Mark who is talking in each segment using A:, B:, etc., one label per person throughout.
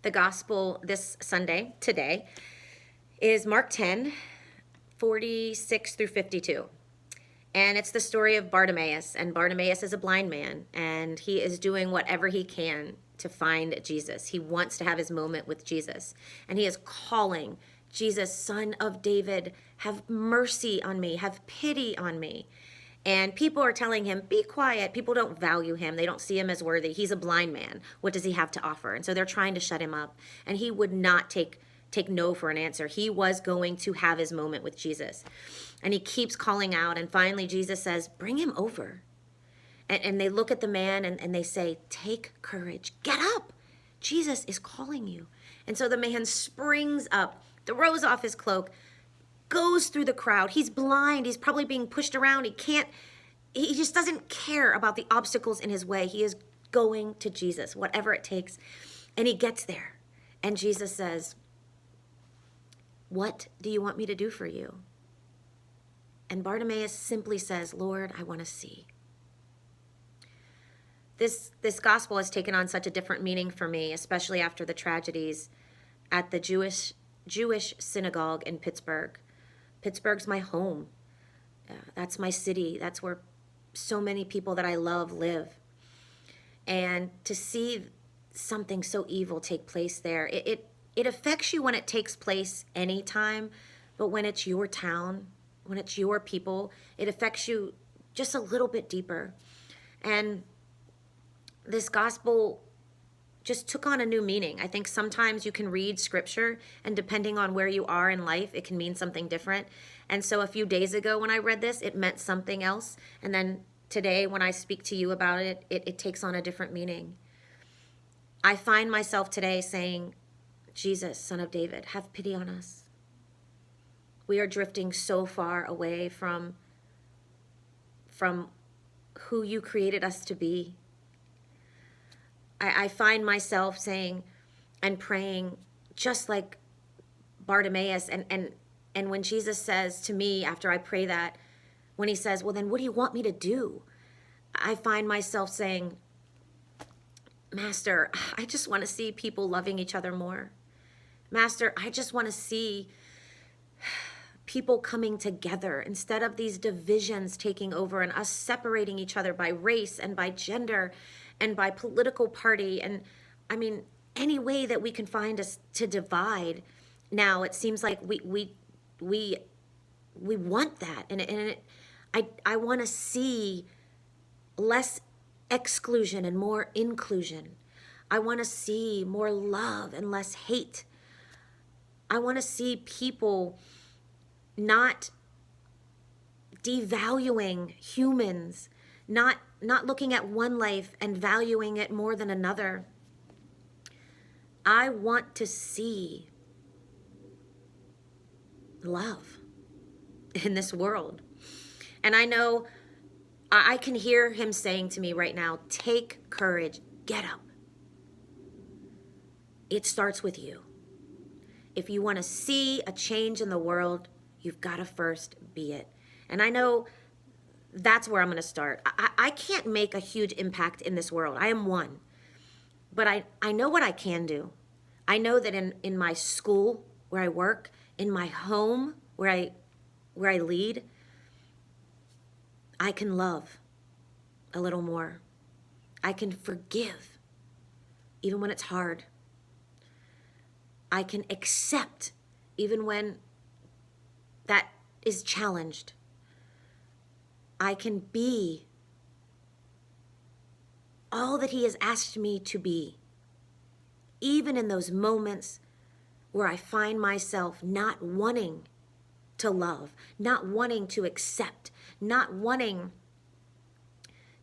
A: The gospel this Sunday, today, is Mark 10, 46 through 52. And it's the story of Bartimaeus. And Bartimaeus is a blind man, and he is doing whatever he can to find Jesus. He wants to have his moment with Jesus. And he is calling, Jesus, Son of David, have mercy on me, have pity on me. And people are telling him, be quiet. People don't value him. They don't see him as worthy. He's a blind man. What does he have to offer? And so they're trying to shut him up. And he would not take no for an answer. He was going to have his moment with Jesus. And he keeps calling out. And finally, Jesus says, bring him over. And they look at the man and they say, take courage. Get up. Jesus is calling you. And so the man springs up, throws off his cloak, goes through the crowd. He's blind. He's probably being pushed around. He just doesn't care about the obstacles in his way. He is going to Jesus, whatever it takes. And he gets there. And Jesus says, what do you want me to do for you? And Bartimaeus simply says, Lord, I want to see. This gospel has taken on such a different meaning for me, especially after the tragedies at the Jewish synagogue in Pittsburgh. Pittsburgh's my home. That's my city. That's where so many people that I love live. And to see something so evil take place there, it affects you when it takes place anytime, but when it's your town, when it's your people, it affects you just a little bit deeper. And this gospel just took on a new meaning. I think sometimes you can read scripture, and depending on where you are in life, it can mean something different. And so a few days ago when I read this, it meant something else. And then today when I speak to you about it, it takes on a different meaning. I find myself today saying, Jesus, Son of David, have pity on us. We are drifting so far away from who you created us to be. I find myself saying and praying just like Bartimaeus. And when Jesus says to me after I pray that, when he says, well, then what do you want me to do? I find myself saying, Master, I just want to see people loving each other more. Master, I just want to see people coming together instead of these divisions taking over and us separating each other by race and by gender and by political party. And I mean, any way that we can find us to divide. Now it seems like we want that. I want to see less exclusion and more inclusion. I want to see more love and less hate. I want to see people not devaluing humans, not looking at one life and valuing it more than another. I want to see love in this world. And I know I can hear him saying to me right now, take courage, get up. It starts with you. If you want to see a change in the world, you've got to first be it. And I know that's where I'm going to start. I can't make a huge impact in this world. I am one. But I know what I can do. I know that in my school, where I work, in my home, where I lead, I can love a little more. I can forgive, even when it's hard. I can accept, even when that is challenged. I can be all that he has asked me to be, even in those moments where I find myself not wanting to love, not wanting to accept, not wanting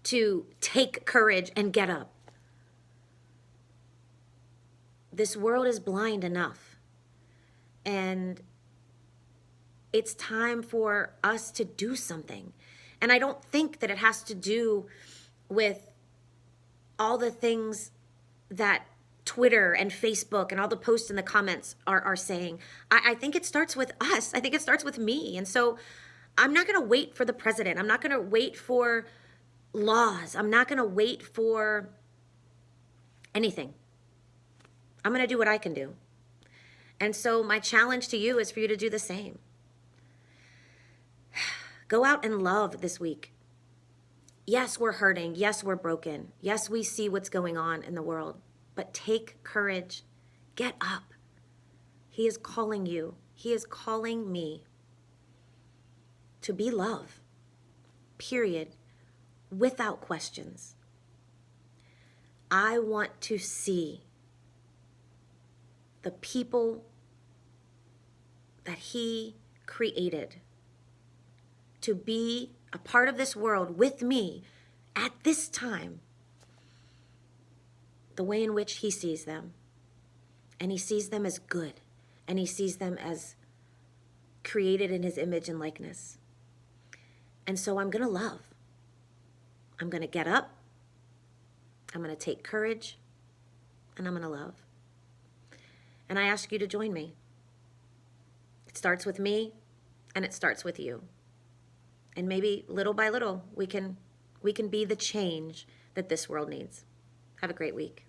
A: to take courage and get up. This world is blind enough, and it's time for us to do something. And I don't think that it has to do with all the things that Twitter and Facebook and all the posts in the comments are saying. I think it starts with us. I think it starts with me. And so I'm not going to wait for the president. I'm not going to wait for laws. I'm not going to wait for anything. I'm going to do what I can do. And so my challenge to you is for you to do the same. Go out and love this week. Yes, we're hurting. Yes, we're broken. Yes, we see what's going on in the world. But take courage. Get up. He is calling you. He is calling me to be love. Period. Without questions. I want to see the people that He created to be a part of this world with me at this time, the way in which He sees them. And He sees them as good, and He sees them as created in His image and likeness. And so I'm going to love. I'm going to get up. I'm going to take courage, and I'm going to love. And I ask you to join me. It starts with me, and it starts with you. And maybe little by little, we can be the change that this world needs. Have a great week.